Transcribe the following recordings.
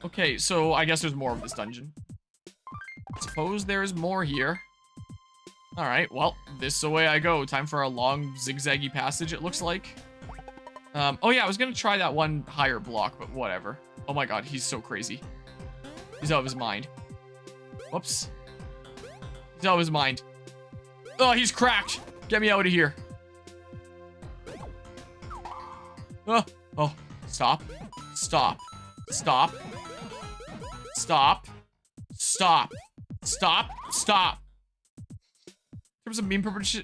Okay, so I guess there's more of this dungeon. Suppose there's more here. Alright, well, this is the way I go. Time for a long zigzaggy passage, it looks like. Oh yeah, I was gonna try that one higher block, but whatever. Oh my god, he's so crazy. He's out of his mind. Whoops. He's out of his mind. Oh, he's cracked. Get me out of here. Oh, stop. Stop. Stop. Stop. Stop. Stop. Stop. In terms of meme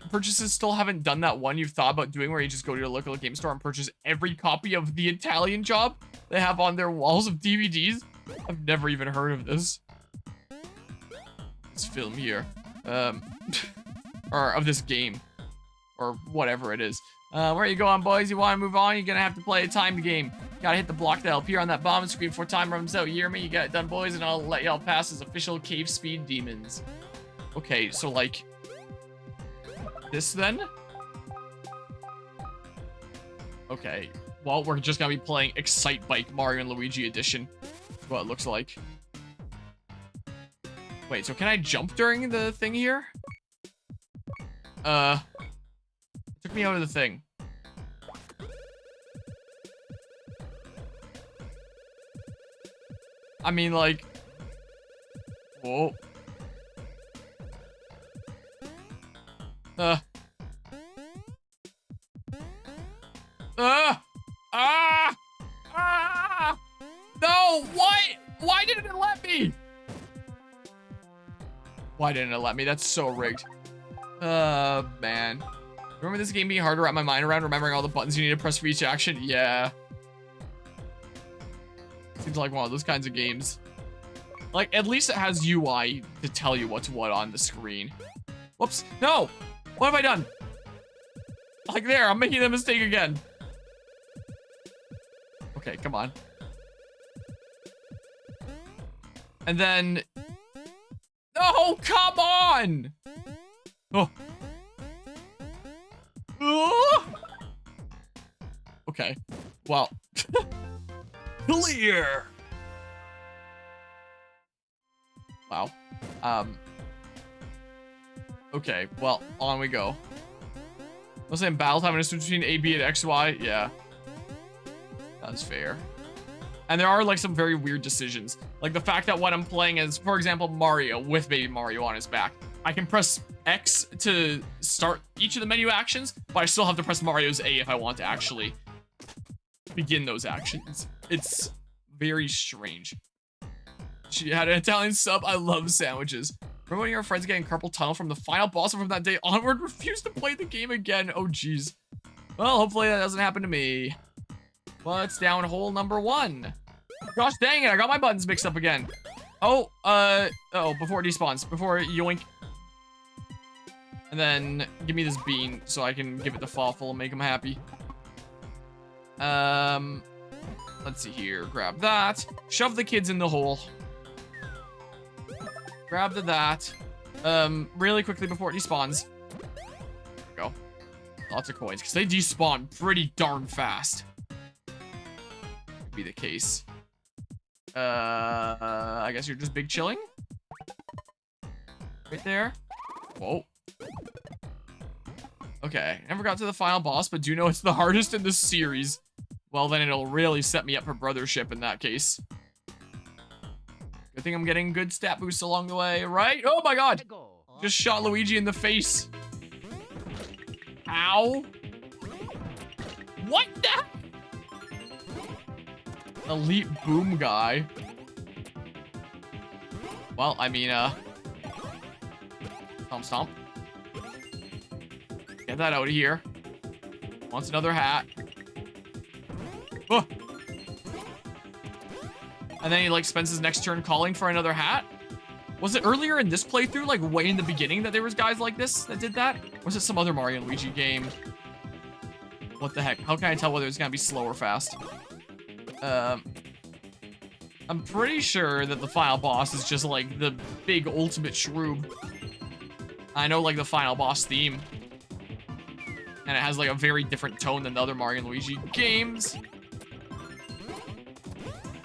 purchases, still haven't done that one you've thought about doing where you just go to your local game store and purchase every copy of The Italian Job they have on their walls of DVDs. I've never even heard of this. This film here. Or of this game. Or whatever it is. Where you going, boys? You want to move on? You're going to have to play a timed game. Gotta hit the block that'll appear on that bottom screen before time runs out. You hear me? You got it done, boys, and I'll let y'all pass as official cave speed demons. Okay, so like... this then? Okay. Well, we're just gonna be playing Excite Bike Mario and Luigi Edition. That's what it looks like. Wait, so can I jump during the thing here? It took me out of the thing. I mean, like... whoa. No, what? Why didn't it let me? Why didn't it let me? That's so rigged. Man. Remember this game being hard to wrap my mind around, remembering all the buttons you need to press for each action? Yeah. Seems like one of those kinds of games. Like, at least it has UI to tell you what's what on the screen. Whoops. No! What have I done? Like there, I'm making the mistake again. Okay, come on. And then... no, come on! Oh. Okay. Well. Clear! Wow. Okay, well, on we go. I was saying battle time and switch between A, B, and X, Y. Yeah. That's fair. And there are, like, some very weird decisions. Like, the fact that when I'm playing as, for example, Mario, with Baby Mario on his back, I can press X to start each of the menu actions, but I still have to press Mario's A if I want to actually begin those actions. It's very strange. She had an Italian sub. I love sandwiches. Remember when your friends getting carpal tunnel from the final boss, and from that day onward refused to play the game again? Oh, jeez. Well, hopefully that doesn't happen to me. What's down hole number 1? Gosh dang it, I got my buttons mixed up again. Oh, before it despawns. Before yoink. And then give me this bean so I can give it the fawful and make him happy. Let's see here. Grab that. Shove the kids in the hole. Grab that. Really quickly before it despawns. There we go. Lots of coins, because they despawn pretty darn fast. Could be the case. I guess you're just big chilling? Right there. Whoa. Okay, never got to the final boss, but do know it's the hardest in this series. Well, then it'll really set me up for brothership in that case. Good thing I'm getting good stat boosts along the way, right? Oh my god! Just shot Luigi in the face. Ow. What the heck? Elite boom guy. Well, I mean, stomp stomp. Get that out of here. Wants another hat. Oh. And then he, like, spends his next turn calling for another hat? Was it earlier in this playthrough, like, way in the beginning that there was guys like this that did that? Or was it some other Mario and Luigi game? What the heck? How can I tell whether it's gonna be slow or fast? I'm pretty sure that the final boss is just, like, the big ultimate shroob. I know, like, the final boss theme. And it has, like, a very different tone than the other Mario and Luigi games.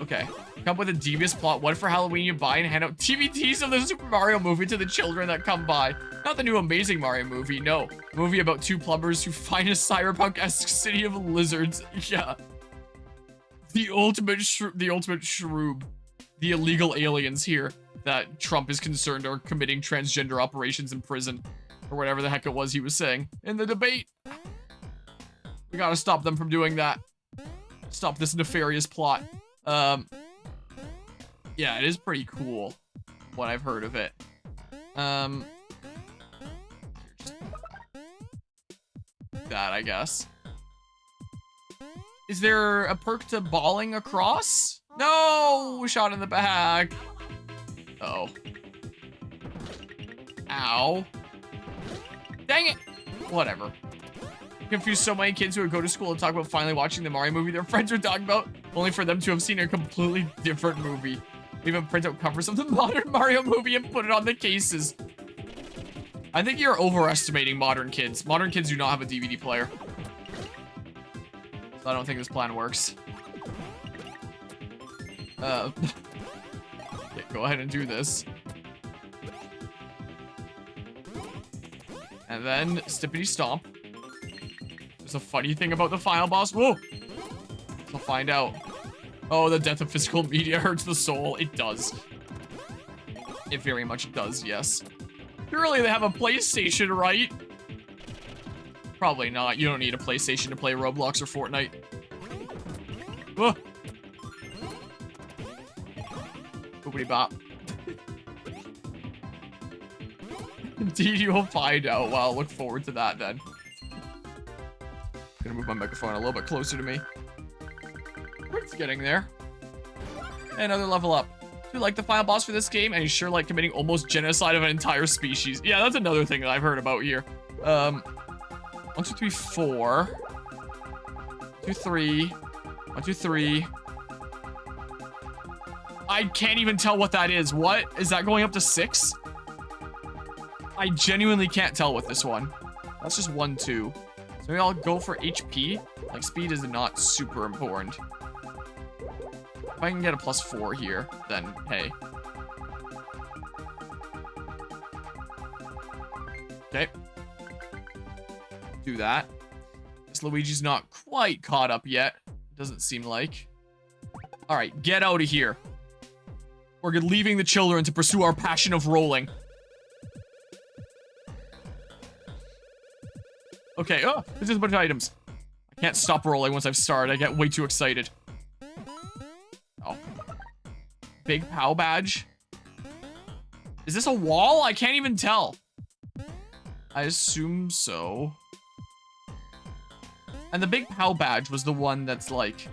Okay. Come up with a devious plot. What for Halloween you buy and hand out DVDs of the Super Mario movie to the children that come by. Not the new Amazing Mario movie, no. A movie about two plumbers who find a cyberpunk-esque city of lizards. Yeah. The ultimate shroob. The illegal aliens here that Trump is concerned are committing transgender operations in prison. Or whatever the heck it was he was saying in the debate. We gotta stop them from doing that. Stop this nefarious plot. Yeah, it is pretty cool, what I've heard of it. That, I guess. Is there a perk to balling across? No! Shot in the back. Uh-oh. Ow. Dang it! Whatever. Confused so many kids who would go to school and talk about finally watching the Mario movie their friends were talking about, only for them to have seen a completely different movie. Even print out covers of the modern Mario movie and put it on the cases. I think you're overestimating modern kids. Modern kids do not have a DVD player. So I don't think this plan works. Yeah, go ahead and do this. And then Stippity Stomp. There's a funny thing about the final boss. Whoa! We'll find out. Oh, the death of physical media hurts the soul. It does. It very much does, yes. Surely they have a PlayStation, right? Probably not. You don't need a PlayStation to play Roblox or Fortnite. Whoa! Boopity bop. Indeed, you will find out. Well, look forward to that then. Gonna move my microphone a little bit closer to me. It's getting there. Another level up. Do you like the final boss for this game? And you sure like committing almost genocide of an entire species. Yeah, that's another thing that I've heard about here. 1, 2, 3, 4. 2, 3. 1, 2, 3. I can't even tell what that is. What? Is that going up to 6? I genuinely can't tell with this one. That's just 1, 2. So maybe I'll go for HP. Like, speed is not super important. If I can get a +4 here, then hey. Okay. Do that. This Luigi's not quite caught up yet. Doesn't seem like. Alright, get out of here. We're leaving the children to pursue our passion of rolling. Okay, oh, there's just a bunch of items. I can't stop rolling once I've started. I get way too excited. Oh. Big POW badge. Is this a wall? I can't even tell. I assume so. And the big POW badge was the one that's like...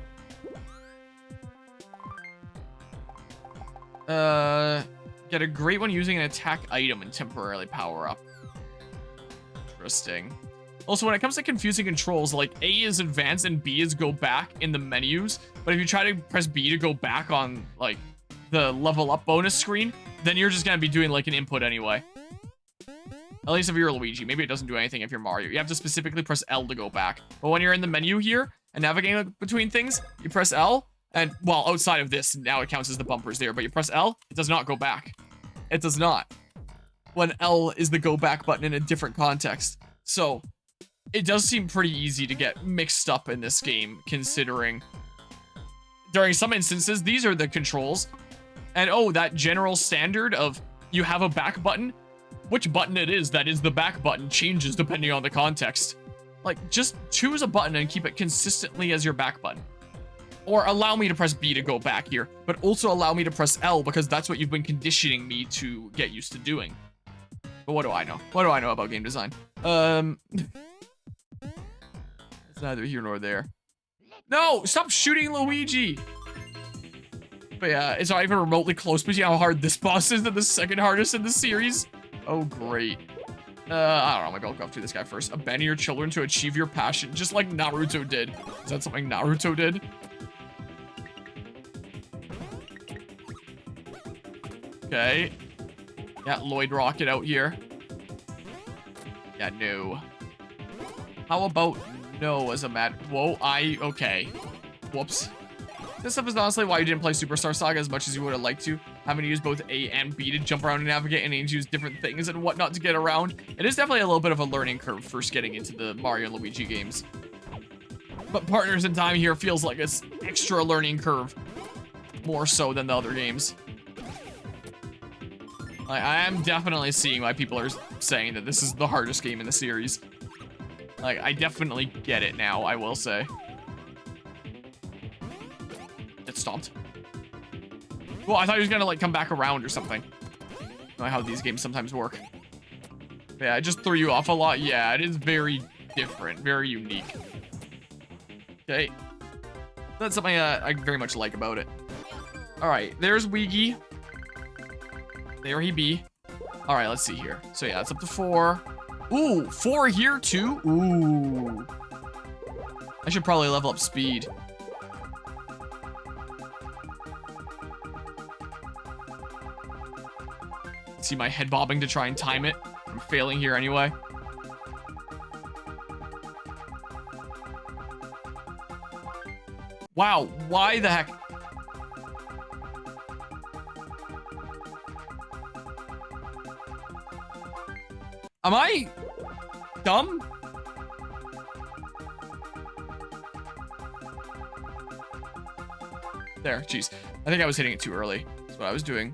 get a great one using an attack item and temporarily power up. Interesting. Also, when it comes to confusing controls, like A is advance and B is go back in the menus. But if you try to press B to go back on like the level up bonus screen, then you're just gonna be doing like an input anyway. At least if you're Luigi. Maybe it doesn't do anything if you're Mario. You have to specifically press L to go back. But when you're in the menu here and navigating between things, you press L. And, well, outside of this, now it counts as the bumpers there. But you press L, it does not go back. It does not. When L is the go back button in a different context. So, it does seem pretty easy to get mixed up in this game, considering during some instances, these are the controls. And, oh, that general standard of you have a back button. Which button it is that is the back button changes depending on the context. Like, just choose a button and keep it consistently as your back button. Or allow me to press B to go back here, but also allow me to press L because that's what you've been conditioning me to get used to doing. But what do I know? What do I know about game design? It's neither here nor there. No! Stop shooting Luigi! But yeah, it's not even remotely close, but you know how hard this boss is, and the second hardest in the series? Oh, great. I don't know, maybe I'll go up to this guy first. Abandon your children to achieve your passion, just like Naruto did. Is that something Naruto did? Okay. Yeah, Lloyd Rocket out here. Yeah, no. How about no as a mad... Whoa, okay. Whoops. this stuff is honestly why you didn't play Superstar Saga as much as you would have liked to. Having to use both A and B to jump around and navigate, and need to use different things and whatnot to get around. It is definitely a little bit of a learning curve first getting into the Mario and Luigi games. But Partners in Time here feels like it's extra learning curve. More so than the other games. I am definitely seeing why people are saying that this is the hardest game in the series. Like, I definitely get it now, I will say. It stopped. Well, I thought he was gonna, like, come back around or something. I don't know how these games sometimes work. Yeah, it just threw you off a lot. Yeah, it is very different, very unique. Okay. That's something I very much like about it. All right, there's Luigi. There he be. All right, let's see here. So yeah, it's up to 4. Ooh, 4 here too? Ooh. I should probably level up speed. See my head bobbing to try and time it. I'm failing here anyway. Wow, why the heck? Am I dumb? There, jeez. I think I was hitting it too early. That's what I was doing.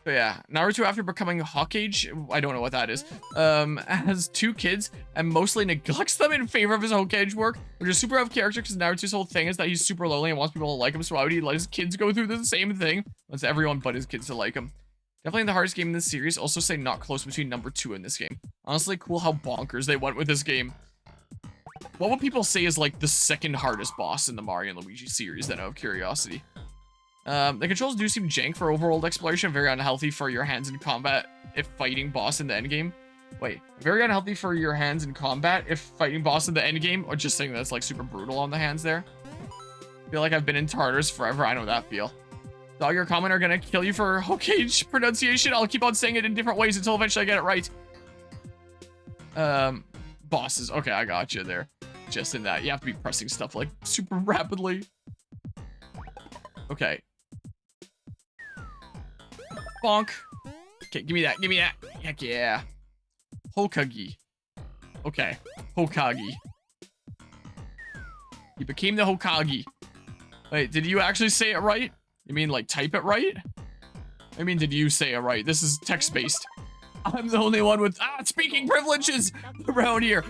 But yeah, Naruto, after becoming Hawkage, I don't know what that is, has 2 kids and mostly neglects them in favor of his Hokage work, which is super out of character because Naruto's whole thing is that he's super lonely and wants people to like him, so why would he let his kids go through the same thing? Wants everyone but his kids to like him. Definitely the hardest game in this series. Also say not close between number 2 in this game. Honestly, cool how bonkers they went with this game. What would people say is like the second hardest boss in the Mario and Luigi series then, out of curiosity? The controls do seem jank for overworld exploration, very unhealthy for your hands in combat if fighting boss in the endgame. Wait, very unhealthy for your hands in combat if fighting boss in the endgame, or just saying that's like super brutal on the hands there? I feel like I've been in Tartarus forever, I know that feel. Dog or comment are gonna kill you for Hokage pronunciation. I'll keep on saying it in different ways until eventually I get it right. Bosses. Okay, I got you there. Just in that, you have to be pressing stuff like super rapidly. Okay. Bonk. Okay, give me that. Give me that. Heck yeah. Hokage. Okay. Hokage. He became the Hokage. Wait, did you actually say it right? You mean like type it right? I mean, did you say it right? This is text-based. I'm the only one with speaking privileges around here.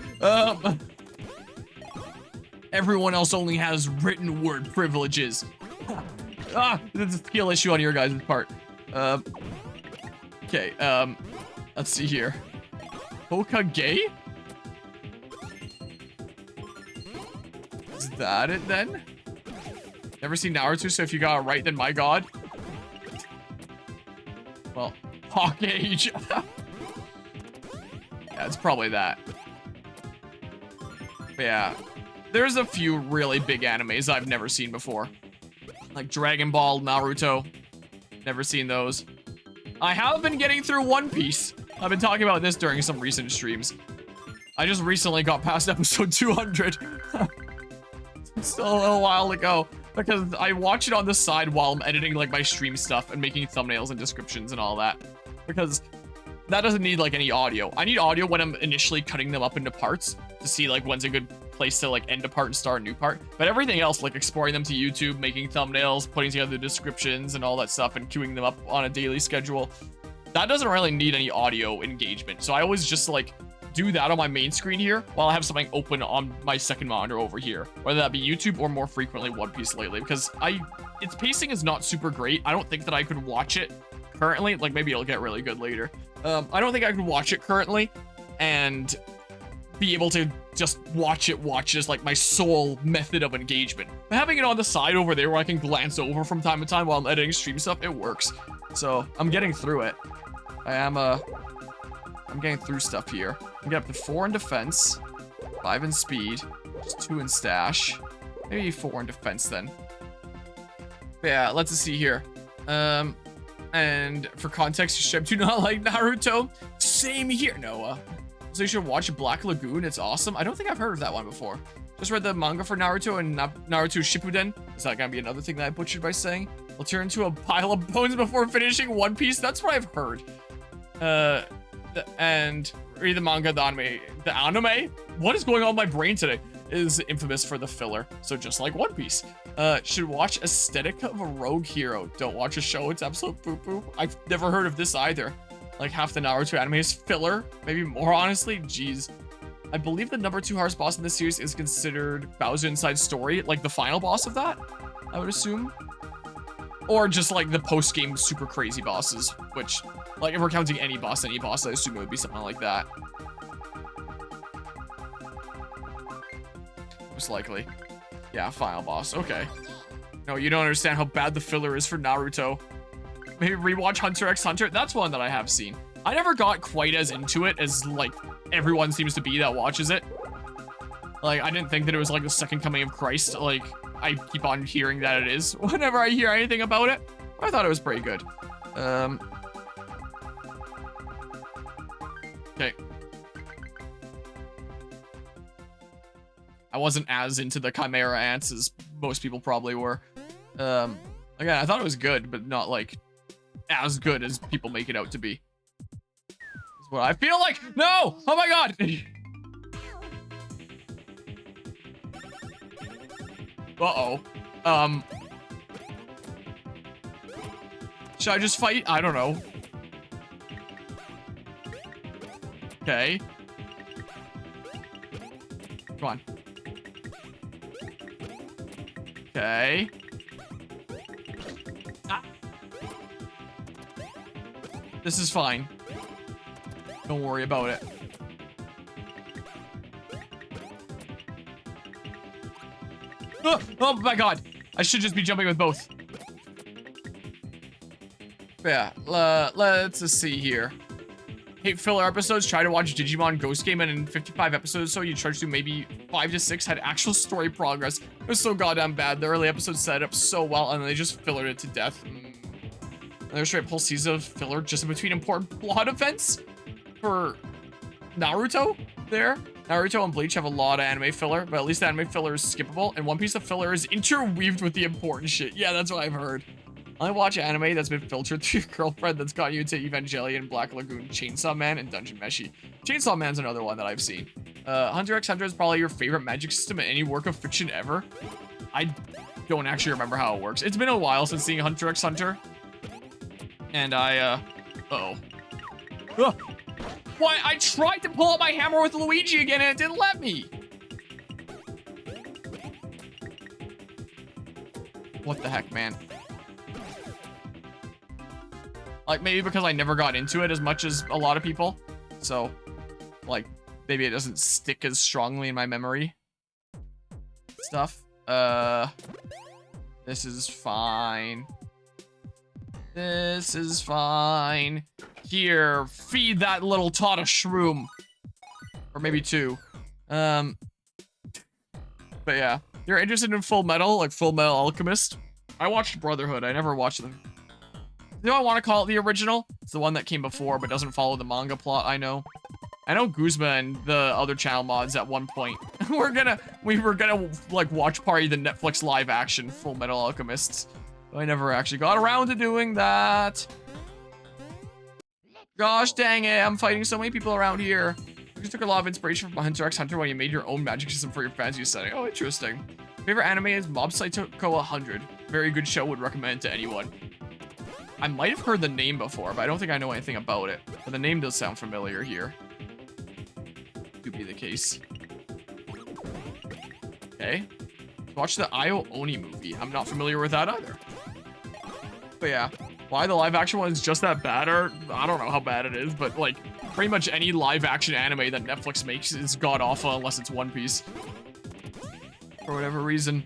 Everyone else only has written word privileges. There's a skill issue on your guys' part. Okay, let's see here. Hokage? Is that it then? Never seen Naruto, so if you got it right, then my god. Well, Hawkage. Yeah, it's probably that. But yeah, there's a few really big animes I've never seen before. Like Dragon Ball, Naruto. Never seen those. I have been getting through One Piece. I've been talking about this during some recent streams. I just recently got past episode 200. Still a little while to go. Because I watch it on the side while I'm editing like my stream stuff and making thumbnails and descriptions and all that. Because that doesn't need like any audio. I need audio when I'm initially cutting them up into parts to see like when's a good place to like end a part and start a new part. But everything else, like exporting them to YouTube, making thumbnails, putting together the descriptions and all that stuff and queuing them up on a daily schedule, that doesn't really need any audio engagement. So I always just like do that on my main screen here while I have something open on my second monitor over here, whether that be YouTube or more frequently One Piece lately, because its pacing is not super great. I don't think that I could watch it currently. Like maybe it'll get really good later. I don't think I could watch it currently and be able to just watch it as like my sole method of engagement. But having it on the side over there where I can glance over from time to time while I'm editing stream stuff, it works. So I'm getting through it. I'm getting through stuff here. I get up to 4 in defense, 5 in speed, just 2 in stash. Maybe 4 in defense then. But yeah, let's see here. And for context, I do not like Naruto. Same here, Noah. So you should watch Black Lagoon. It's awesome. I don't think I've heard of that one before. Just read the manga for Naruto and Naruto Shippuden. Is that gonna be another thing that I butchered by saying? I'll turn into a pile of bones before finishing One Piece. That's what I've heard. And read the manga, the anime. The anime? What is going on in my brain today? Is infamous for the filler. So just like One Piece. Should watch Aesthetic of a Rogue Hero. Don't watch a show. It's absolute poo-poo. I've never heard of this either. Like half the Naruto anime is filler. Maybe more honestly. Jeez. I believe the number 2 hardest boss in this series is considered Bowser Inside Story. Like the final boss of that, I would assume. Or just like the post-game super crazy bosses. Which, like if we're counting any boss, I assume it would be something like that. Most likely. Yeah, final boss. Okay. No, you don't understand how bad the filler is for Naruto. Maybe rewatch Hunter x Hunter. That's one that I have seen. I never got quite as into it as, like, everyone seems to be that watches it. Like, I didn't think that it was, like, the second coming of Christ. Like, I keep on hearing that it is whenever I hear anything about it. I thought it was pretty good. Okay. I wasn't as into the Chimera Ants as most people probably were. Again, I thought it was good, but not, like, as good as people make it out to be. That's what I feel like. No! Oh my god! Uh-oh. Should I just fight? I don't know. Okay. Come on. Okay. Ah. This is fine. Don't worry about it. Oh, oh my god. I should just be jumping with both. Yeah, let's just see here. Hate filler episodes. Try to watch Digimon Ghost Game, and in 55 episodes so you charge to maybe 5 to 6 had actual story progress. It was so goddamn bad. The early episodes set up so well, and they just fillered it to death. Another straight whole season of filler just in between important plot events for Naruto there. Naruto and Bleach have a lot of anime filler, but at least the anime filler is skippable, and One Piece of filler is interweaved with the important shit. Yeah, that's what I've heard. I watch anime that's been filtered through your girlfriend that's got you into Evangelion, Black Lagoon, Chainsaw Man, and Dungeon Meshi. Chainsaw Man's another one that I've seen. Hunter x Hunter is probably your favorite magic system in any work of fiction ever. I don't actually remember how it works. It's been a while since seeing Hunter x Hunter. And I, uh-oh. Ugh. Why? I tried to pull out my hammer with Luigi again and it didn't let me. What the heck, man? Like, maybe because I never got into it as much as a lot of people. So, like, maybe it doesn't stick as strongly in my memory. Stuff. This is fine. This is fine. Here, feed that little tot a shroom. Or maybe 2. But yeah. You're interested in Full Metal, like Full Metal Alchemist? I watched Brotherhood. I never watched them. Do I want to call it the original? It's the one that came before, but doesn't follow the manga plot, I know. I know Guzma and the other channel mods at one point. we were gonna, like, watch party the Netflix live action Full Metal Alchemists. But I never actually got around to doing that. Gosh dang it, I'm fighting so many people around here. You just took a lot of inspiration from Hunter x Hunter when you made your own magic system for your fantasy setting. Oh, interesting. Favorite anime is Mob Psycho 100. Very good show, would recommend it to anyone. I might have heard the name before, but I don't think I know anything about it. But the name does sound familiar here. Could be the case. Okay. Watch the Io Oni movie. I'm not familiar with that either. But yeah. Why the live action one is just that bad, or I don't know how bad it is, but like pretty much any live action anime that Netflix makes is god awful unless it's One Piece. For whatever reason.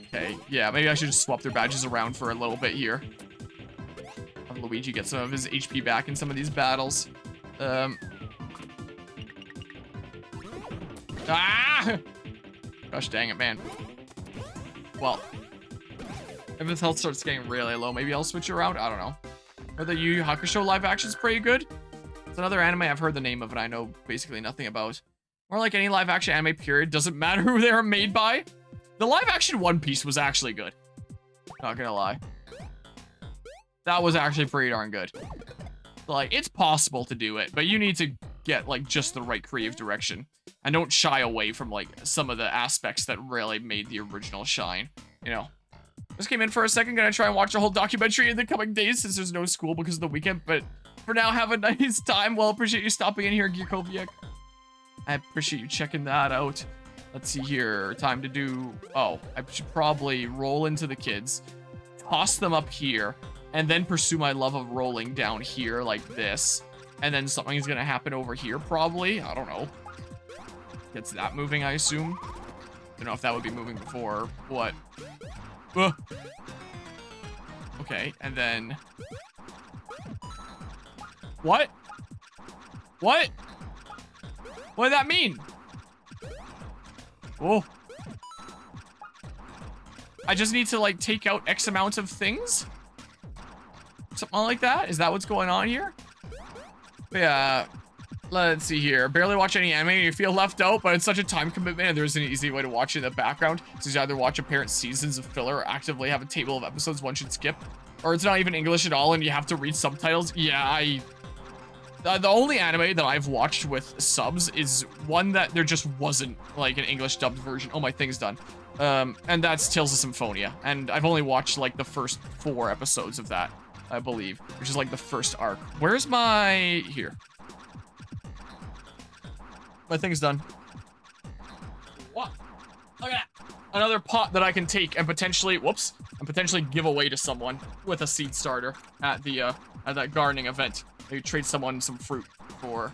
Okay, yeah, maybe I should just swap their badges around for a little bit here. Have Luigi get some of his HP back in some of these battles. Ah! Gosh dang it, man. Well, if his health starts getting really low, maybe I'll switch around. I don't know. Or the Yu Yu Hakusho live action is pretty good. It's another anime I've heard the name of and I know basically nothing about. Or like any live action anime period, doesn't matter who they are made by. The live action One Piece was actually good. Not gonna lie. That was actually pretty darn good. Like, it's possible to do it, but you need to get like just the right creative direction. And don't shy away from like some of the aspects that really made the original shine, you know. Just came in for a second, gonna try and watch the whole documentary in the coming days since there's no school because of the weekend, but for now, have a nice time. Well, appreciate you stopping in here, Gearkoviak. I appreciate you checking that out. Let's see here, time to do, oh, I should probably roll into the kids, toss them up here, and then pursue my love of rolling down here like this. And then something's gonna happen over here, probably, I don't know. Gets that moving, I assume. Don't know if that would be moving before, what? Okay, and then... What? What? What did that mean? Oh. I just need to, like, take out X amount of things? Something like that? Is that what's going on here? Yeah. Let's see here. Barely watch any anime, you feel left out, but it's such a time commitment and there's an easy way to watch it in the background. So you either watch apparent seasons of filler or actively have a table of episodes one should skip. Or it's not even English at all and you have to read subtitles. Yeah, the only anime that I've watched with subs is one that there just wasn't like an English dubbed version. Oh, my thing's done. And that's Tales of Symphonia. And I've only watched like the first 4 episodes of that, I believe, which is like the first arc. Where's my... Here. My thing's done. What? Look at that. Another pot that I can take and potentially, whoops, and potentially give away to someone with a seed starter at the, at that gardening event. Maybe trade someone some fruit for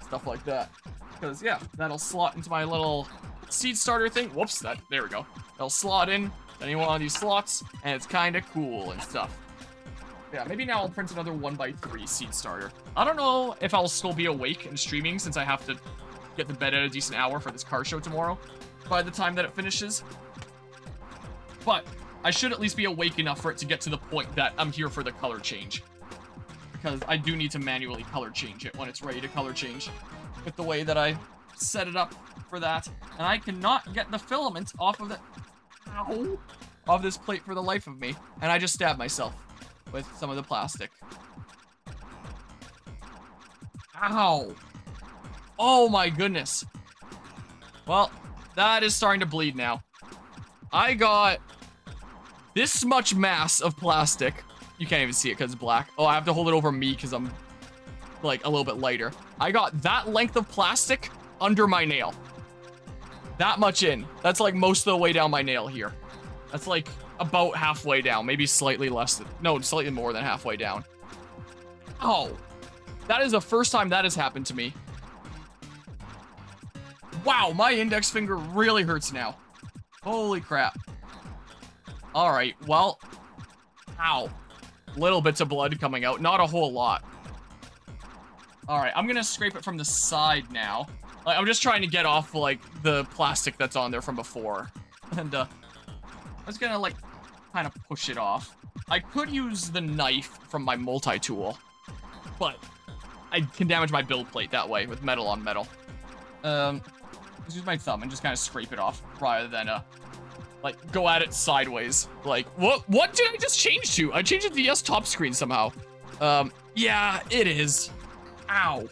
stuff like that. Because, yeah, that'll slot into my little seed starter thing. Whoops, there we go. That'll slot in any one of these slots, and it's kind of cool and stuff. Yeah, maybe now I'll print another 1x3 seed starter. I don't know if I'll still be awake and streaming since I have to get to bed at a decent hour for this car show tomorrow by the time that it finishes. But I should at least be awake enough for it to get to the point that I'm here for the color change. Because I do need to manually color change it when it's ready to color change with the way that I set it up for that. And I cannot get the filament off of the... Ow! Off this plate for the life of me. And I just stabbed myself with some of the plastic. Ow! Oh my goodness. Well, that is starting to bleed now. I got this much mass of plastic. You can't even see it because it's black. Oh, I have to hold it over me because I'm like a little bit lighter. I got that length of plastic under my nail. That much in. That's like most of the way down my nail here. That's like about halfway down. Maybe slightly less than, no, slightly more than halfway down. Oh, that is the first time that has happened to me. Wow, my index finger really hurts now. Holy crap. All right, well, ow. Little bits of blood coming out, not a whole lot. All right, I'm gonna scrape it from the side now. Like, I'm just trying to get off, like, the plastic that's on there from before. And, I was gonna, like, kind of push it off. I could use the knife from my multi-tool, but I can damage my build plate that way with metal on metal. Just use my thumb and just kind of scrape it off rather than, like, go at it sideways. Like, what did I just change to? I changed it to the yes top screen somehow. Yeah, it is. Ow.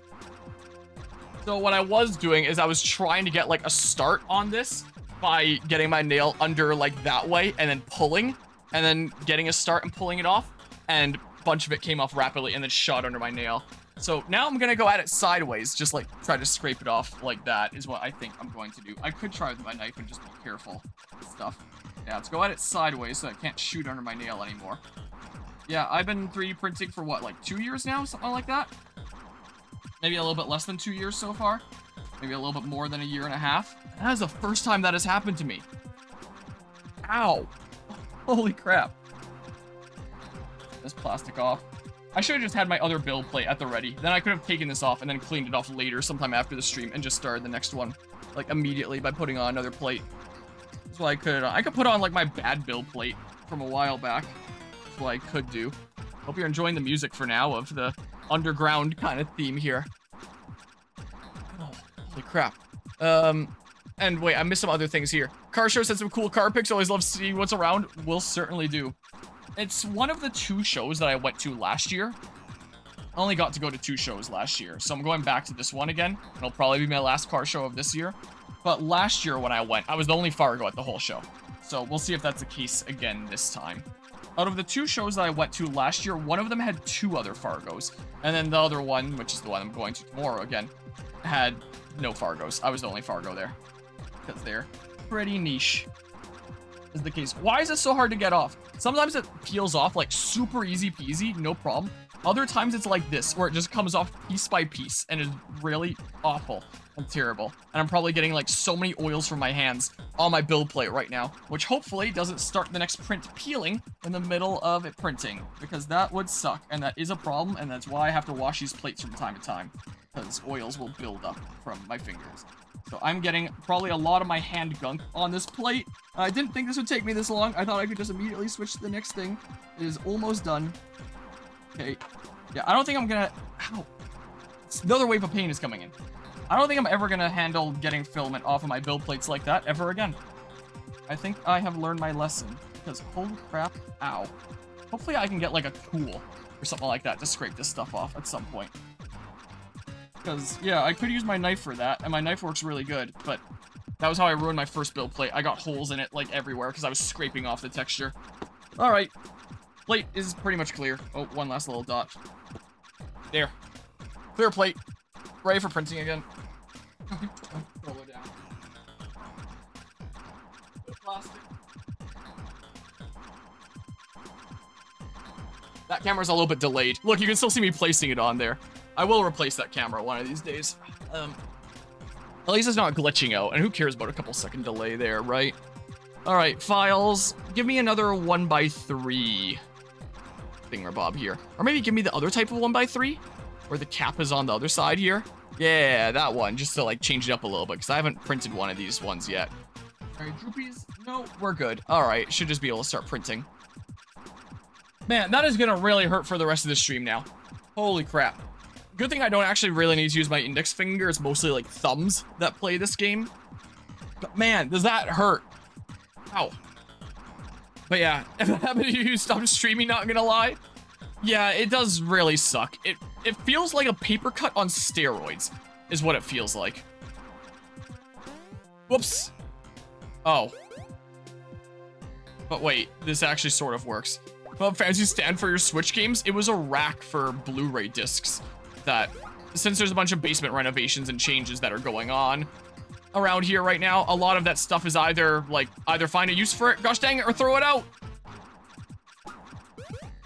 So what I was doing is I was trying to get, like, a start on this by getting my nail under, like, that way and then pulling and then getting a start and pulling it off. And a bunch of it came off rapidly and then shot under my nail. So now I'm gonna go at it sideways, just like try to scrape it off like that is what I think I'm going to do. I could try with my knife and just be careful with stuff. Yeah, let's go at it sideways so I can't shoot under my nail anymore. Yeah, I've been 3D printing for what, like 2 years now? Something like that? Maybe a little bit less than 2 years so far. Maybe a little bit more than a year and a half. That is the first time that has happened to me. Ow. Holy crap. This plastic off. I should have just had my other build plate at the ready. Then I could have taken this off and then cleaned it off later sometime after the stream and just started the next one, like, immediately by putting on another plate. That's what I could put on, like, my bad build plate from a while back. That's what I could do. Hope you're enjoying the music for now of the underground kind of theme here. Oh, holy crap. And wait, I missed some other things here. Car show said some cool car pics. Always love seeing what's around. Will certainly do. It's one of the 2 shows that I went to last year. I only got to go to 2 shows last year, so I'm going back to this one again. It'll probably be my last car show of this year. But last year when I went, I was the only Fargo at the whole show. So we'll see if that's the case again this time. Out of the 2 shows that I went to last year, one of them had 2 other Fargos. And then the other one, which is the one I'm going to tomorrow again, had no Fargos. I was the only Fargo there. Because they're pretty niche. Is the case. Why is it so hard to get off? Sometimes it peels off like super easy peasy, no problem. Other times it's like this, where it just comes off piece by piece and is really awful and terrible. And I'm probably getting like so many oils from my hands on my build plate right now, which hopefully doesn't start the next print peeling in the middle of it printing, because that would suck, and that is a problem, and that's why I have to wash these plates from time to time, because oils will build up from my fingers. So I'm getting probably a lot of my hand gunk on this plate. I didn't think this would take me this long. I thought I could just immediately switch to the next thing. It is almost done. Okay. Yeah, I don't think I'm gonna... Ow. Another wave of pain is coming in. I don't think I'm ever gonna handle getting filament off of my build plates like that ever again. I think I have learned my lesson. Because holy crap, ow. Hopefully I can get like a tool or something like that to scrape this stuff off at some point. Because, yeah, I could use my knife for that, and my knife works really good, but that was how I ruined my first build plate. I got holes in it, like, everywhere, because I was scraping off the texture. Alright. Plate is pretty much clear. Oh, one last little dot. There. Clear plate. Ready for printing again. Roll it down. Plastic. That camera's a little bit delayed. Look, you can still see me placing it on there. I will replace that camera one of these days. At least it's not glitching out, and who cares about a couple second delay there, right? Alright, files. Give me another 1x3 thingamabob here. Or maybe give me the other type of 1x3, where the cap is on the other side here. Yeah, that one, just to like change it up a little bit, because I haven't printed one of these ones yet. Alright, droopies. No, we're good. Alright, should just be able to start printing. Man, that is gonna really hurt for the rest of the stream now. Holy crap. Good thing I don't actually really need to use my index finger. It's mostly like thumbs that play this game. But man, does that hurt. Ow. But yeah, if it happened to you, stop streaming, not gonna lie. Yeah, it does really suck. It feels like a paper cut on steroids, is what it feels like. Whoops. Oh. But wait, this actually sort of works. Well, fancy stand for your Switch games? It was a rack for Blu-ray discs. That, since there's a bunch of basement renovations and changes that are going on around here right now, a lot of that stuff is either find a use for it, gosh dang it, or throw it out.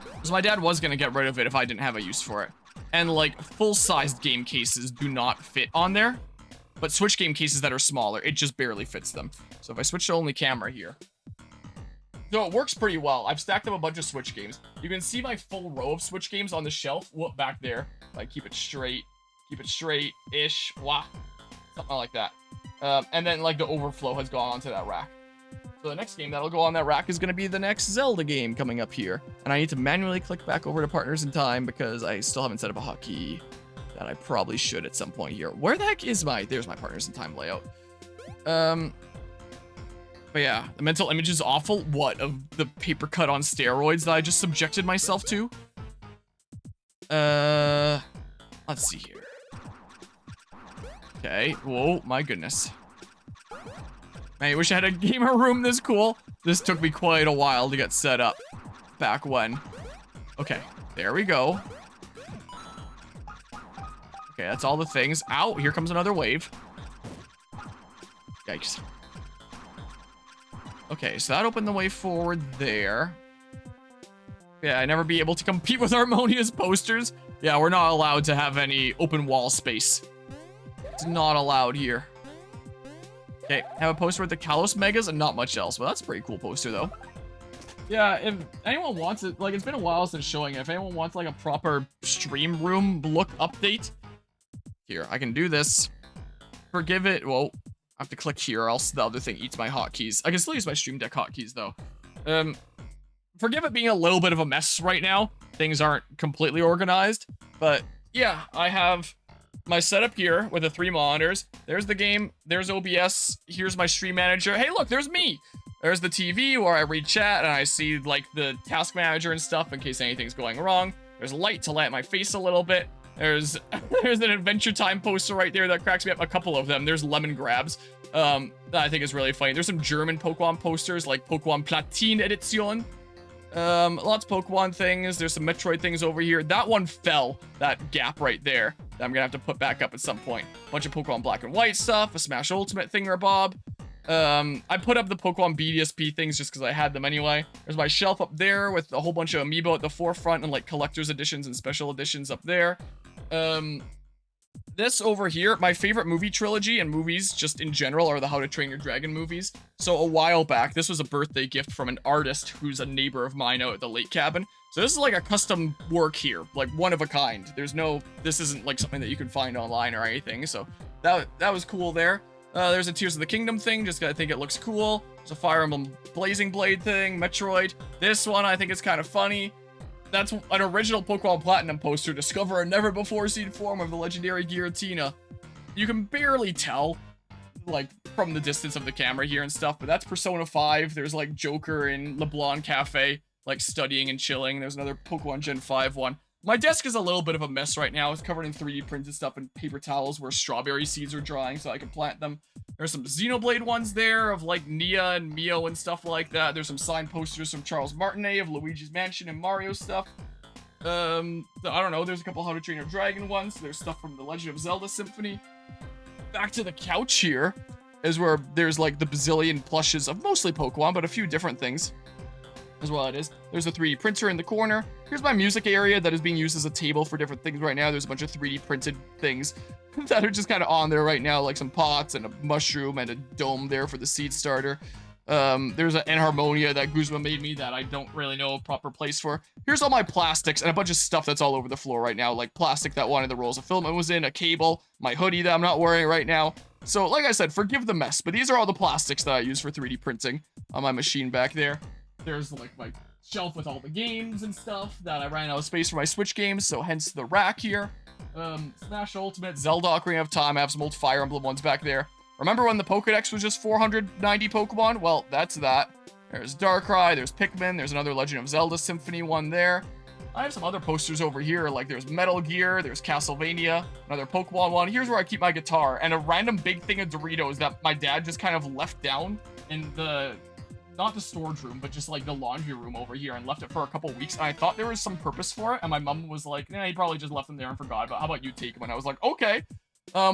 Because my dad was gonna get rid of it if I didn't have a use for it. And like full-sized game cases do not fit on there, but Switch game cases that are smaller, it just barely fits them. So if I switch to only camera here. So it works pretty well. I've stacked up a bunch of Switch games. You can see my full row of Switch games on the shelf. Whoop, back there. Like, keep it straight-ish, wah, something like that. And then, like, the overflow has gone onto that rack. So the next game that'll go on that rack is going to be the next Zelda game coming up here. And I need to manually click back over to Partners in Time because I still haven't set up a hotkey that I probably should at some point here. Where the heck is there's my Partners in Time layout. But yeah, the mental image is awful. What, of the paper cut on steroids that I just subjected myself to? Let's see here. Okay, whoa, my goodness. Man, I wish I had a gamer room this cool. This took me quite a while to get set up back when. Okay, there we go. Okay, that's all the things. Ow, here comes another wave. Yikes. Okay, so that opened the way forward there. Yeah, I never be able to compete with Harmonia's posters. Yeah, we're not allowed to have any open wall space. It's not allowed here. Okay, have a poster with the Kalos Megas and not much else. Well, that's a pretty cool poster, though. Yeah, if anyone wants it, like, it's been a while since showing it. If anyone wants, like, a proper stream room look update, here, I can do this. Forgive it. Whoa. I have to click here or else the other thing eats my hotkeys. I can still use my Stream Deck hotkeys, though. Forgive it being a little bit of a mess right now. Things aren't completely organized. But, yeah, I have my setup here with the 3 monitors. There's the game. There's OBS. Here's my stream manager. Hey, look, there's me. There's the TV where I read chat and I see like the task manager and stuff in case anything's going wrong. There's light to light my face a little bit. There's an Adventure Time poster right there that cracks me up. A couple of them. There's lemon grabs. That I think is really funny. There's some German Pokemon posters like Pokemon Platine Edition. Lots of Pokemon things. There's some Metroid things over here. That one fell. That gap right there. That I'm gonna have to put back up at some point. Bunch of Pokemon Black and White stuff. A Smash Ultimate thingamabob. I put up the Pokemon BDSP things just because I had them anyway. There's my shelf up there with a whole bunch of amiibo at the forefront and like collector's editions and special editions up there. This over here, my favorite movie trilogy and movies just in general are the How to Train Your Dragon movies. So a while back, this was a birthday gift from an artist who's a neighbor of mine out at the lake cabin. So this is like a custom work here, like one of a kind. This isn't like something that you can find online or anything. So that was cool there. There's a Tears of the Kingdom thing, just 'cause I think it looks cool. There's a Fire Emblem Blazing Blade thing, Metroid. This one I think is kind of funny. That's an original Pokemon Platinum poster. Discover a never-before-seen form of the legendary Giratina. You can barely tell, like, from the distance of the camera here and stuff, but that's Persona 5. There's, like, Joker in LeBlanc Cafe, like, studying and chilling. There's another Pokemon Gen 5 one. My desk is a little bit of a mess right now. It's covered in 3D printed stuff and paper towels where strawberry seeds are drying so I can plant them. There's some Xenoblade ones there of like Nia and Mio and stuff like that. There's some signed posters from Charles Martinet of Luigi's Mansion and Mario stuff. I don't know. There's a couple How to Train Your Dragon ones. There's stuff from The Legend of Zelda Symphony. Back to the couch here is where there's like the bazillion plushes of mostly Pokemon, but a few different things. As well it is. There's a 3D printer in the corner. Here's my music area that is being used as a table for different things right now. There's a bunch of 3D printed things that are just kind of on there right now, like some pots and a mushroom and a dome there for the seed starter. There's an Enharmonia that Guzma made me that I don't really know a proper place for. Here's all my plastics and a bunch of stuff that's all over the floor right now, like plastic that one of the rolls of filament was in, a cable, my hoodie that I'm not wearing right now. So like I said, forgive the mess, but these are all the plastics that I use for 3D printing on my machine back there. There's like my shelf with all the games and stuff that I ran out of space for my Switch games, so hence the rack here. Smash Ultimate, Zelda Ocarina of Time. I have some old Fire Emblem ones back there. Remember when the Pokedex was just 490 Pokemon? Well, that's that. There's Darkrai, there's Pikmin, there's another Legend of Zelda Symphony one there. I have some other posters over here, like there's Metal Gear, there's Castlevania, another Pokemon one. Here's where I keep my guitar, and a random big thing of Doritos that my dad just kind of left down in the... not the storage room, but just like the laundry room over here, and left it for a couple weeks. And I thought there was some purpose for it, and my mom was like, nah, he probably just left them there and forgot, but how about you take them? And I was like, okay.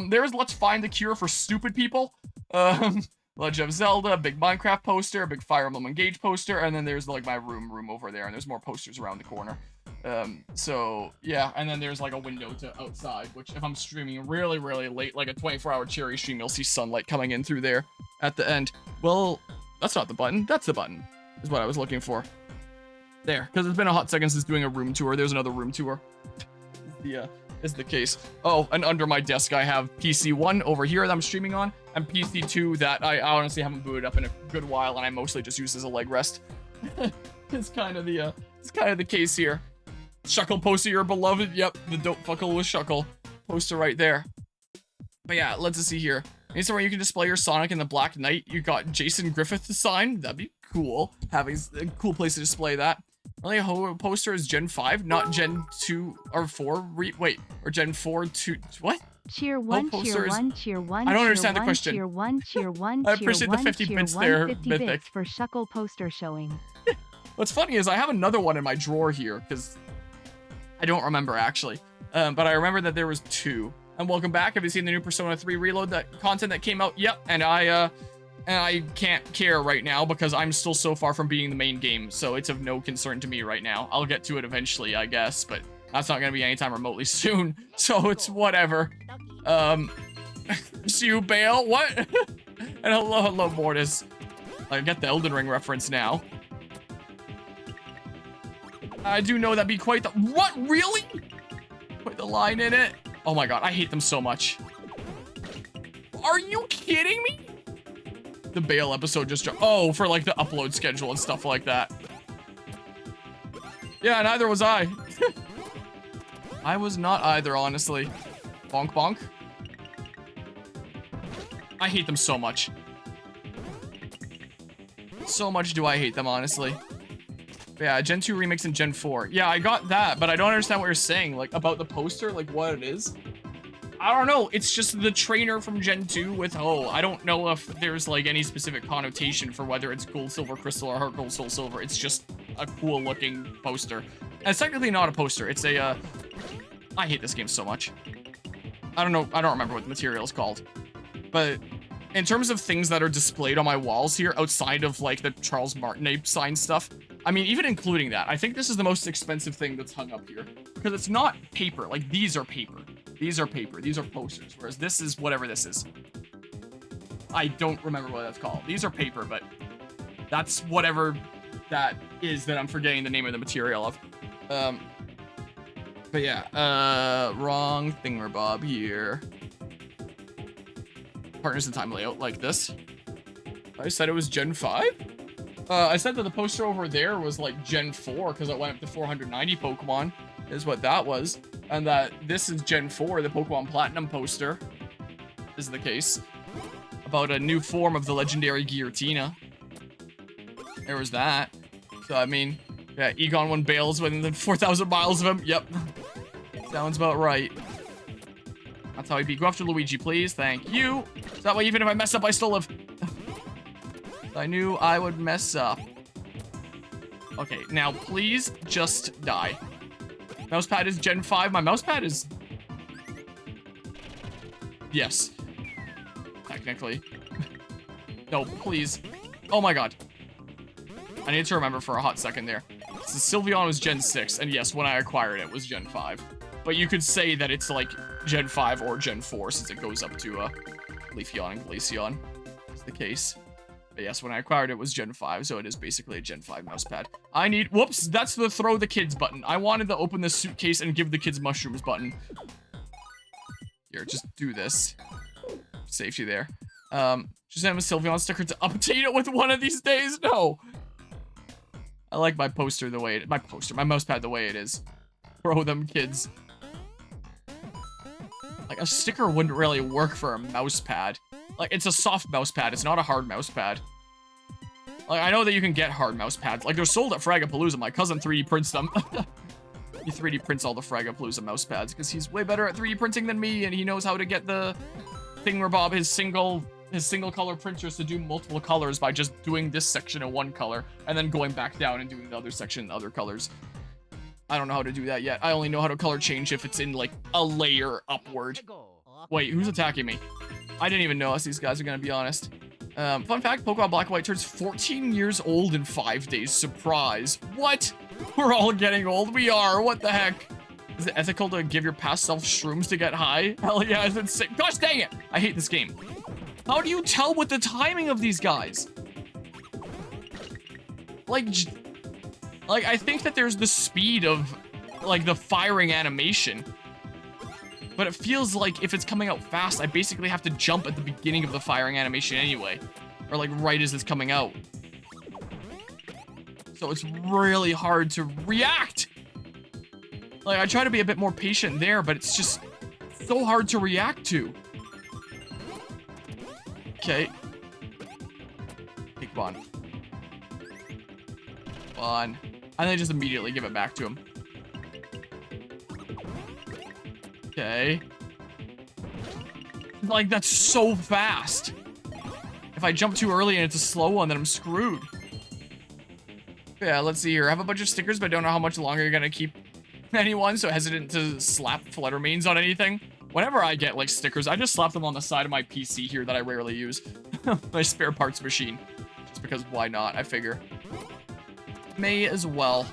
There's Let's Find the Cure for Stupid People. Legend of Zelda, big Minecraft poster, big Fire Emblem Engage poster, and then there's like my room over there, and there's more posters around the corner. So yeah, and then there's like a window to outside, which if I'm streaming really, really late, like a 24-hour cherry stream, you'll see sunlight coming in through there at the end. Well, that's not the button. That's the button, is what I was looking for. There, because it's been a hot second since doing a room tour. There's another room tour. Is the case. Oh, and under my desk I have PC1 over here that I'm streaming on, and PC2 that I honestly haven't booted up in a good while, and I mostly just use as a leg rest. It's kind of the case here. Shuckle poster, your beloved. Yep, the dope fuckle with Shuckle poster right there. But yeah, let's see here. Any somewhere you can display your Sonic and the Black Knight. You got Jason Griffith to sign. That'd be cool. Having a cool place to display that. Only a poster is Gen 5, not Gen 2 or 4. Or Gen 4 to what? Cheer 1, cheer 1, cheer 1. I don't understand the question. Cheer 1, cheer 1, I appreciate the 50 bits there, 50 Mythic. bits for Shuckle poster showing. What's funny is I have another one in my drawer here, because I don't remember actually. But I remember that there was 2. And welcome back. Have you seen the new Persona 3 Reload content that came out? Yep. And I can't care right now because I'm still so far from beating the main game, so it's of no concern to me right now. I'll get to it eventually, I guess, but that's not gonna be anytime remotely soon, so it's whatever. See you, Bale? What? And hello, Mortis. I get the Elden Ring reference now. I do know that'd be quite the— what? Really? Quite the line in it. Oh my god, I hate them so much. Are you kidding me? The Bale episode just dropped. Oh, for like the upload schedule and stuff like that. Yeah, neither was I. I was not either, honestly. Bonk bonk. I hate them so much. So much do I hate them, honestly. But yeah, Gen 2 remix and Gen 4. Yeah, I got that, but I don't understand what you're saying, like, about the poster, like, what it is. I don't know, it's just the trainer from Gen 2 with Ho. I don't know if there's, like, any specific connotation for whether it's gold, silver, crystal, or heart gold, soul, silver. It's just a cool-looking poster. And it's technically not a poster. It's a, I hate this game so much. I don't know, I don't remember what the material is called. But in terms of things that are displayed on my walls here, outside of, like, the Charles Martinet sign stuff, I mean, even including that, I think this is the most expensive thing that's hung up here. Because it's not paper. Like, these are paper. These are paper. These are posters. Whereas this is whatever this is. I don't remember what that's called. These are paper, but that's whatever that is that I'm forgetting the name of the material of. But yeah, wrong thingamabob here. Partners in time layout like this. I said it was Gen 5? I said that the poster over there was like Gen 4 because it went up to 490 Pokemon, is what that was. And that this is Gen 4, the Pokemon Platinum poster, is the case. About a new form of the legendary Giratina. There was that. So, I mean, yeah, Egon won Bales within 4,000 miles of him. Yep. Sounds about right. That's how I beat. Go after Luigi, please. Thank you. So that way, even if I mess up, I still live. I knew I would mess up. Okay, now please just die. Mousepad is Gen 5. My mousepad is... Yes. Technically. No, please. Oh my god. I need to remember for a hot second there. So Sylveon was Gen 6, and yes, when I acquired it was Gen 5. But you could say that it's like Gen 5 or Gen 4 since it goes up to Leafeon and Glaceon. Is the case. But yes, when I acquired it was Gen 5, so it is basically a Gen 5 mousepad. I need... Whoops, that's the throw the kids button. I wanted to open this suitcase and give the kids mushrooms button. Here, just do this. Safety there. Just have a Sylveon sticker to update it with one of these days? No. I like my poster the way it... My mousepad the way it is. Throw them kids. Like, a sticker wouldn't really work for a mousepad. Like, it's a soft mousepad. It's not a hard mousepad. Like, I know that you can get hard mousepads. Like, they're sold at Fragapalooza. My cousin 3D prints them. He 3D prints all the Fragapalooza mousepads because he's way better at 3D printing than me, and he knows how to get the thingamabob, his single color printers to do multiple colors by just doing this section in one color and then going back down and doing the other section in other colors. I don't know how to do that yet. I only know how to color change if it's in, like, a layer upward. Wait, who's attacking me? I didn't even notice these guys, are gonna be honest. Fun fact, Pokemon Black and White turns 14 years old in 5 days. Surprise. What? We're all getting old. We are. What the heck? Is it ethical to give your past self shrooms to get high? Hell yeah, it's insane. Gosh dang it! I hate this game. How do you tell with the timing of these guys? Like, I think that there's the speed of, like, the firing animation. But it feels like if it's coming out fast, I basically have to jump at the beginning of the firing animation anyway. Or, like, right as it's coming out. So it's really hard to react. Like, I try to be a bit more patient there, but it's just so hard to react to. Okay. Take one. One. And then just immediately give it back to him. Okay. Like, that's so fast. If I jump too early and it's a slow one, then I'm screwed. Yeah, let's see here. I have a bunch of stickers, but I don't know how much longer you're gonna keep anyone, so hesitant to slap Fluttermanes on anything. Whenever I get, like, stickers, I just slap them on the side of my PC here that I rarely use. My spare parts machine. Just because why not, I figure. May as well.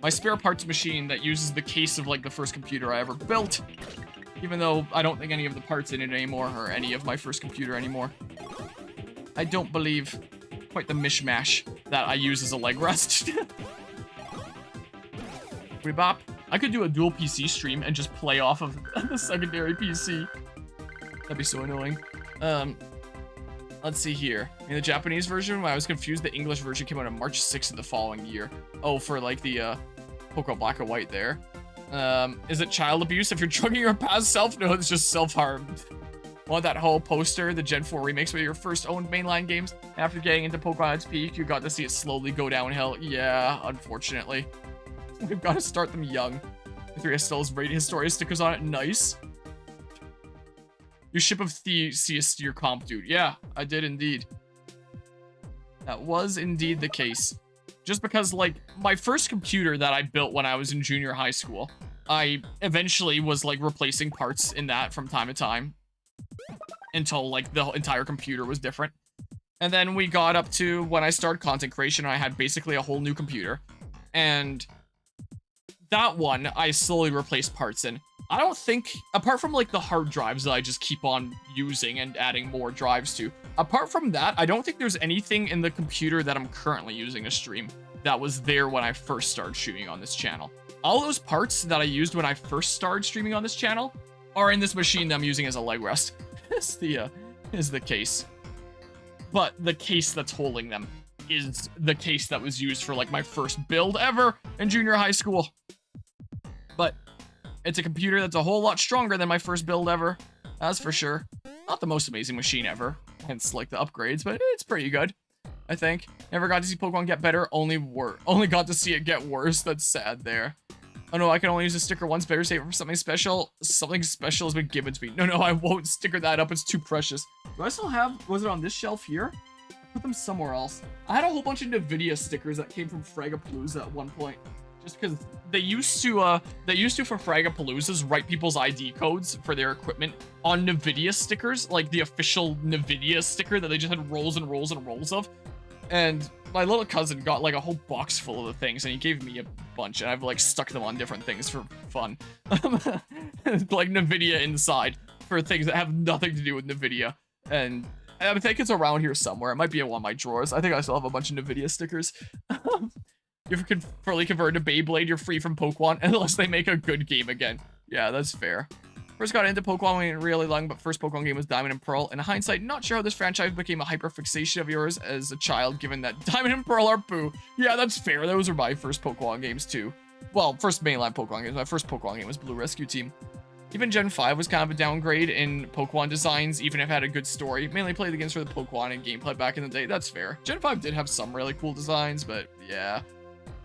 My spare parts machine that uses the case of, like, the first computer I ever built. Even though I don't think any of the parts in it anymore, or any of my first computer anymore. I don't believe quite the mishmash that I use as a leg rest. Rebop. I could do a dual PC stream and just play off of the secondary PC. That'd be so annoying. Let's see here. In the Japanese version, when I was confused, the English version came out on March 6th of the following year. Oh, for like the Pokemon Black and White there. Is it child abuse if you're drugging your past self? No, it's just self-harm. Want that whole poster, the Gen 4 remakes were your first owned mainline games? After getting into Pokemon at its peak, you got to see it slowly go downhill. Yeah, unfortunately. We've got to start them young. 3S still has rated Historia stickers on it. Nice. You ship of Theseus to your comp, dude. Yeah, I did indeed. That was indeed the case. Just because, like, my first computer that I built when I was in junior high school, I eventually was, like, replacing parts in that from time to time. Until, like, the entire computer was different. And then we got up to when I started content creation, and I had basically a whole new computer. And that one, I slowly replaced parts in. I don't think, apart from, like, the hard drives that I just keep on using and adding more drives to, apart from that, I don't think there's anything in the computer that I'm currently using to stream that was there when I first started streaming on this channel. All those parts that I used when I first started streaming on this channel are in this machine that I'm using as a leg rest. is the case. But the case that's holding them is the case that was used for, like, my first build ever in junior high school. But it's a computer that's a whole lot stronger than my first build ever. That's for sure. Not the most amazing machine ever, hence, like, the upgrades, but it's pretty good, I think. Never got to see Pokemon get better, only got to see it get worse. That's sad there. Oh no, I can only use a sticker once. Better save it for something special. Something special has been given to me. No, I won't sticker that up. It's too precious. Do I still have... Was it on this shelf here? I put them somewhere else. I had a whole bunch of NVIDIA stickers that came from Fragapalooza at one point. Just because they used to for Fragapaloozas write people's ID codes for their equipment on NVIDIA stickers, like the official NVIDIA sticker that they just had rolls and rolls and rolls of. And my little cousin got, like, a whole box full of the things, and he gave me a bunch, and I've, like, stuck them on different things for fun. Like, NVIDIA inside for things that have nothing to do with NVIDIA. And I think it's around here somewhere. It might be in one of my drawers. I think I still have a bunch of NVIDIA stickers. If you fully convert to Beyblade, you're free from Pokemon, unless they make a good game again. Yeah, that's fair. First got into Pokemon when really long, but first Pokemon game was Diamond and Pearl. In hindsight, not sure how this franchise became a hyperfixation of yours as a child, given that Diamond and Pearl are poo. Yeah, that's fair. Those were my first Pokemon games, too. Well, first mainline Pokemon games. My first Pokemon game was Blue Rescue Team. Even Gen 5 was kind of a downgrade in Pokemon designs, even if it had a good story. Mainly played the games for the Pokemon and gameplay back in the day. That's fair. Gen 5 did have some really cool designs, but yeah.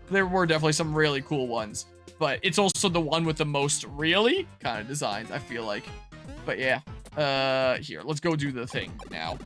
There were definitely some really cool ones. But it's also the one with the most really kind of designs, I feel like. But yeah. Here, let's go do the thing now.